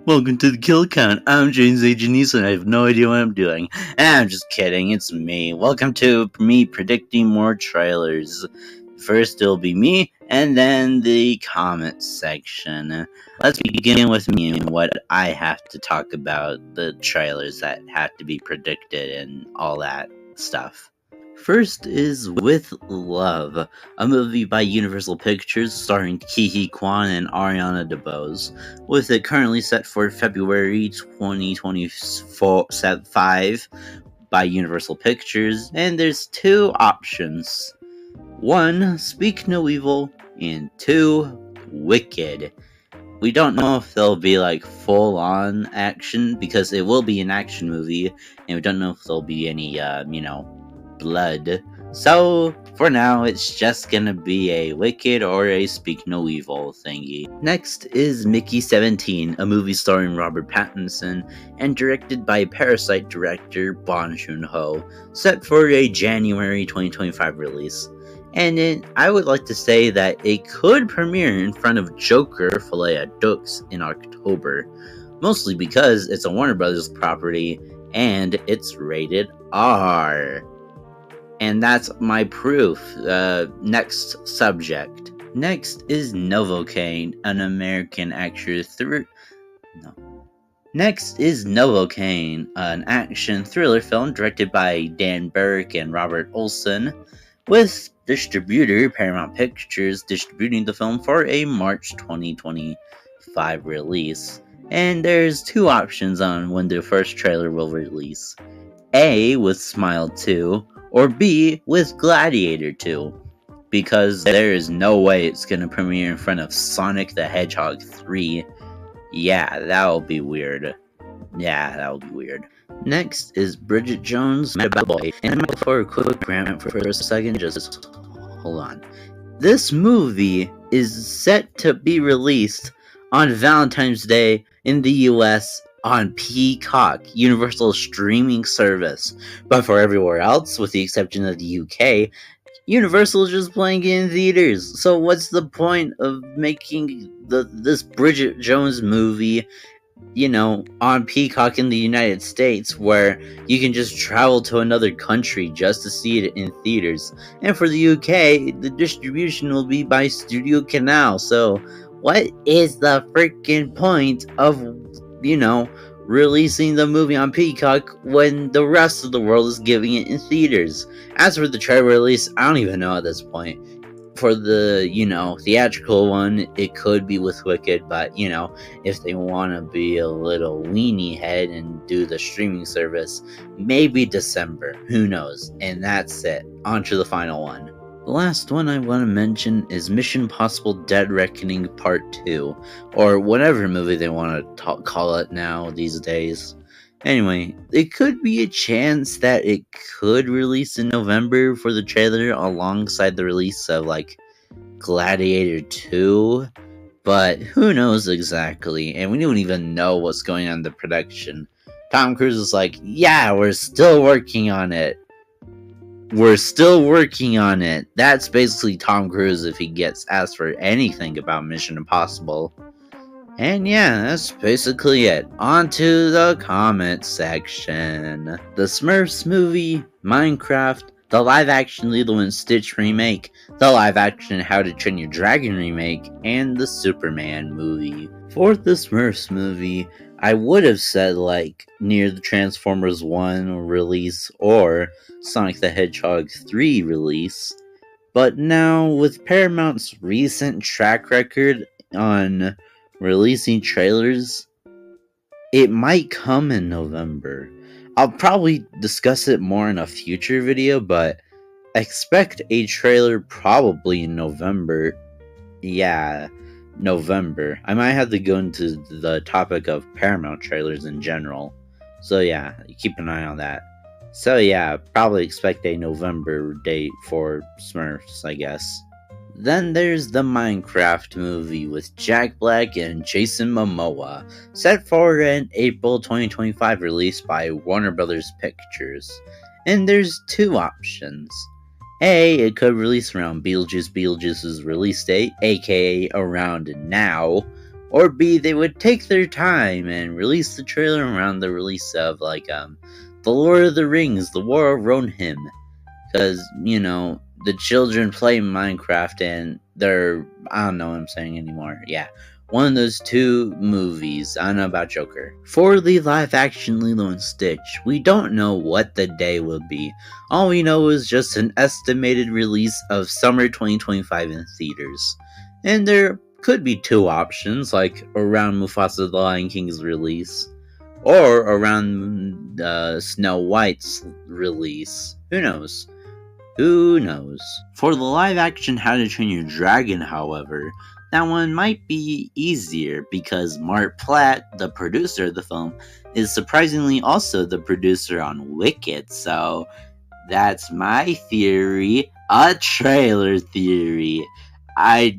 Welcome to the Kill Count. I'm James A. Janice and I have no idea what I'm doing. I'm just kidding, it's me. Welcome to me predicting more trailers. First it'll be me, and then the comments section. Let's begin with me and what I have to talk about, the trailers that have to be predicted and all that stuff. First is With Love, a movie by Universal Pictures starring Ke Quan and Ariana DeBose, with it currently set for February 2025 by Universal Pictures, and there's two options. 1. Speak No Evil, and 2. Wicked. We don't know if there'll be like full-on action, because it will be an action movie, and we don't know if there'll be any, blood. So, for now, it's just gonna be a Wicked or a Speak No Evil thingy. Next is Mickey 17, a movie starring Robert Pattinson and directed by Parasite director Bong Joon-ho, set for a January 2025 release. And I would like to say that it could premiere in front of Joker Filet Dux in October, mostly because it's a Warner Brothers property and it's rated R. And that's my proof. Next subject. Next is Novocaine, an American action Next is Novocaine, an action thriller film directed by Dan Burke and Robert Olson, with distributor Paramount Pictures distributing the film for a March 2025 release. And there's two options on when the first trailer will release. A, with Smile 2, or B, with Gladiator 2, because there is no way it's gonna premiere in front of Sonic the Hedgehog 3. Yeah, that'll be weird. Next is Bridget Jones' Meta Boy, and for a quick rant for a second, just hold on. This movie is set to be released on Valentine's Day in the US on Peacock, Universal streaming service. But for everywhere else, with the exception of the UK, Universal is just playing it in theaters. So what's the point of making this Bridget Jones movie, on Peacock in the United States, where you can just travel to another country just to see it in theaters? And for the UK, the distribution will be by Studio Canal. So what is the freaking point of releasing the movie on Peacock when the rest of the world is giving it in theaters? As for the trailer release, I don't even know at this point. For the, theatrical one, it could be with Wicked, but, if they want to be a little weenie head and do the streaming service, maybe December, who knows? And that's it. On to the final one. The last one I want to mention is Mission Impossible Dead Reckoning Part 2, or whatever movie they want to call it now these days. Anyway, it could be a chance that it could release in November for the trailer alongside the release of, Gladiator 2, but who knows exactly, and we don't even know what's going on in the production. Tom Cruise is like, yeah, we're still working on it. That's basically Tom Cruise if he gets asked for anything about Mission Impossible. And yeah, that's basically it. On to the comment section. The Smurfs movie, Minecraft, the live-action Lilo and Stitch remake, the live-action How to Train Your Dragon remake, and the Superman movie. For the Smurfs movie, I would have said near the Transformers 1 release or Sonic the Hedgehog 3 release, but now with Paramount's recent track record on releasing trailers, it might come in November. I'll probably discuss it more in a future video, but expect a trailer probably in November. Yeah, November. I might have to go into the topic of Paramount trailers in general. So yeah, keep an eye on that. So yeah, probably expect a November date for Smurfs, I guess. Then there's the Minecraft movie with Jack Black and Jason Momoa, set for an April 2025 release by Warner Brothers Pictures. And there's two options. A, it could release around Beetlejuice's release date, aka around now, Or B, they would take their time and release the trailer around the release of, The Lord of the Rings, The War of Rohirrim. Because, the children play Minecraft and I don't know what I'm saying anymore. Yeah. One of those two movies. I don't know about Joker. For the live-action Lilo and Stitch, we don't know what the day will be. All we know is just an estimated release of summer 2025 in theaters. And there could be two options, like around Mufasa the Lion King's release, or around Snow White's release. Who knows? For the live-action How to Train Your Dragon, however, that one might be easier because Mark Platt, the producer of the film, is surprisingly also the producer on Wicked, so that's my theory. A trailer theory. I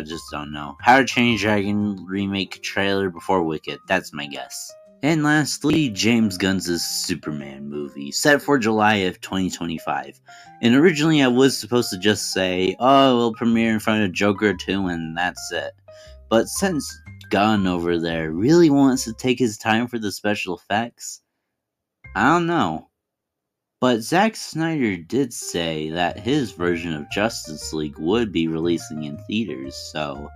just don't know. How to Train Your Dragon remake trailer before Wicked. That's my guess. And lastly, James Gunn's Superman movie, set for July of 2025. And originally I was supposed to just say, oh, it'll premiere in front of Joker 2 and that's it. But since Gunn over there really wants to take his time for the special effects, I don't know. But Zack Snyder did say that his version of Justice League would be releasing in theaters, so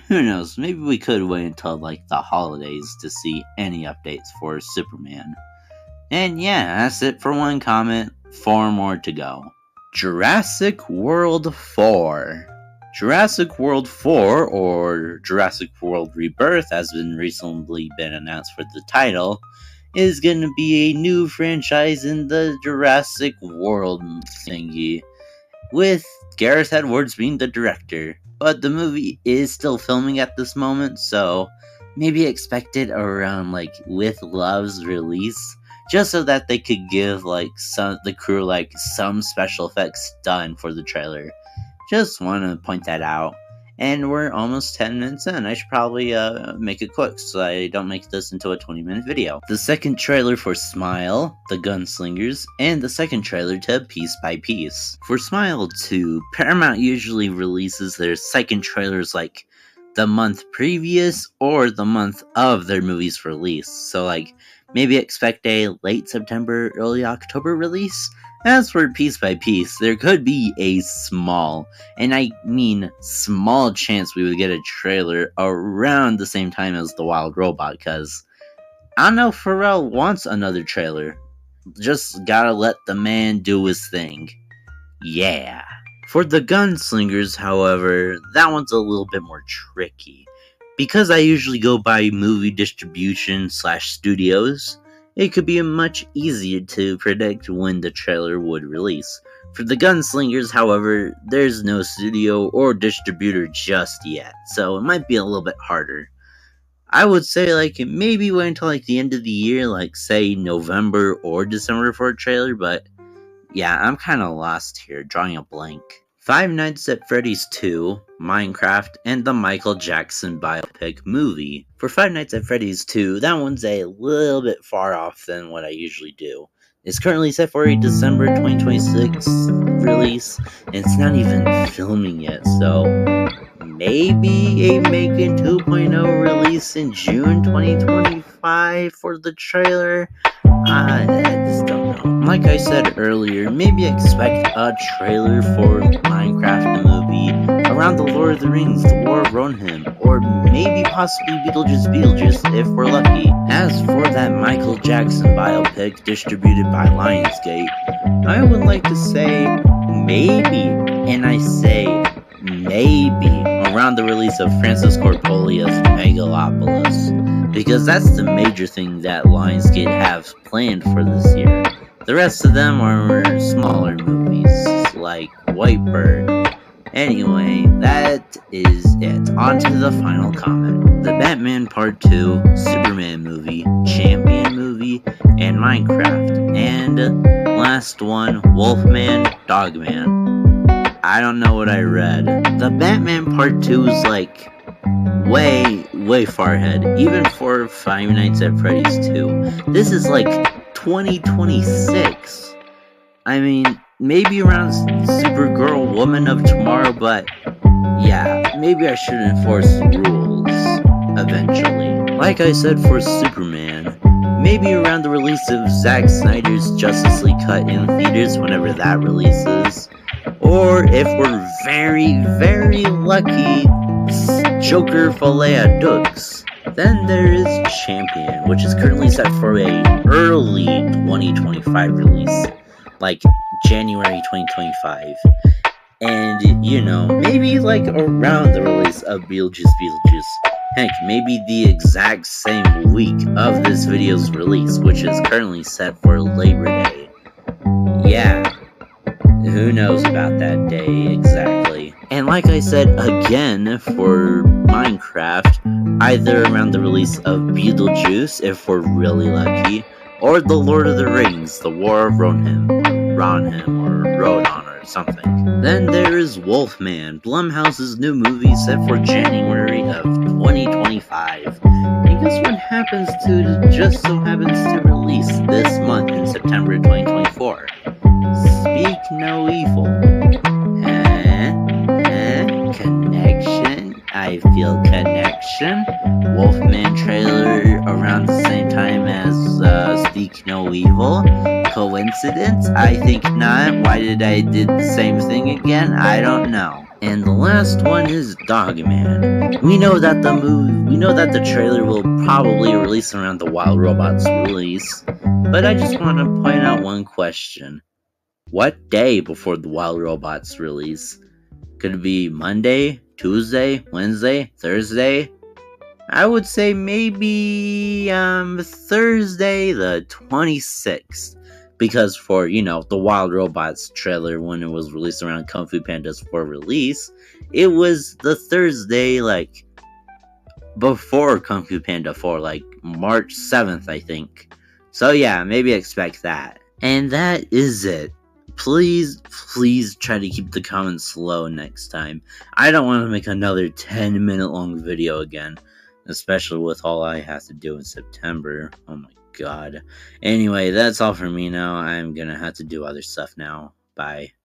who knows, maybe we could wait until the holidays to see any updates for Superman. And yeah, that's it for one comment, 4 more to go. Jurassic World 4. Jurassic World 4, or Jurassic World Rebirth, has recently been announced for the title, is going to be a new franchise in the Jurassic World thingy, with Gareth Edwards being the director. But the movie is still filming at this moment, so maybe expect it around with Love's release, just so that they could give the crew some special effects done for the trailer. Just want to point that out. And we're almost 10 minutes in. I should probably make it quick so I don't make this into a 20-minute video. The second trailer for Smile, The Gunslingers, and the second trailer to Piece by Piece. For Smile 2, Paramount usually releases their second trailers the month previous or the month of their movie's release. So maybe expect a late September, early October release. As for Piece by Piece, there could be a small, and I mean small, chance we would get a trailer around the same time as The Wild Robot, because I don't know, Pharrell wants another trailer. Just gotta let the man do his thing. Yeah. For The Gunslingers, however, that one's a little bit more tricky. Because I usually go by movie distribution / studios, it could be much easier to predict when the trailer would release. For The Gunslingers, however, there's no studio or distributor just yet, so it might be a little bit harder. I would say maybe wait until the end of the year, say November or December for a trailer, but yeah, I'm kinda lost here, drawing a blank. Five Nights at Freddy's 2, Minecraft, and the Michael Jackson biopic movie. For Five Nights at Freddy's 2, that one's a little bit far off than what I usually do. It's currently set for a December 2026 release, and it's not even filming yet, so maybe a Macon 2.0 release in June 2025 for the trailer. I just don't know. Like I said earlier, maybe expect a trailer for Minecraft the movie around The Lord of the Rings, The War of Rohirrim, or maybe possibly Beetlejuice if we're lucky. As for that Michael Jackson biopic distributed by Lionsgate, I would like to say maybe, and I say maybe, around the release of Francis Coppola's Megalopolis, because that's the major thing that Lionsgate have planned for this year. The rest of them are smaller movies, like White Bird. Anyway, that is it. On to the final comment. The Batman Part 2, Superman movie, Champion movie, and Minecraft. And last one, Wolfman, Dogman. I don't know what I read. The Batman Part 2 is way far ahead. Even for Five Nights at Freddy's 2. This is 2026. I mean, maybe around Supergirl Woman of Tomorrow, but yeah, maybe I should enforce rules eventually. Like I said for Superman, maybe around the release of Zack Snyder's Justice League cut in theaters whenever that releases. Or if we're very, very lucky, Joker Filet Dux. Then there is Champion, which is currently set for a early 2025 release, like January 2025. And, you know, maybe like around the release of Beetlejuice. Heck, maybe the exact same week of this video's release, which is currently set for Labor Day. Yeah, who knows about that day exactly. And like I said again for Minecraft, either around the release of Beetlejuice, if we're really lucky, or The Lord of the Rings, The War of Rohirrim, or Rodan, or something. Then there is Wolfman, Blumhouse's new movie set for January of 2025. And guess what just so happens to release this month in September 2024? Speak No Evil. Connection? I feel connection. Wolfman trailer around the same time as Speak No Evil. Coincidence? I think not. Why did I did the same thing again? I don't know. And the last one is Dogman. We know that the trailer will probably release around the Wild Robots release, but I just want to point out one question. What day before the Wild Robots release? Could it be Monday, Tuesday, Wednesday, Thursday? I would say maybe Thursday the 26th. Because for, the Wild Robots trailer, when it was released around Kung Fu Panda's 4 release, it was the Thursday, before Kung Fu Panda 4, March 7th, I think. So yeah, maybe expect that. And that is it. Please try to keep the comments low next time. I don't want to make another 10-minute long video again, especially with all I have to do in September. Oh my god. Anyway, that's all for me now. I'm gonna have to do other stuff now. Bye.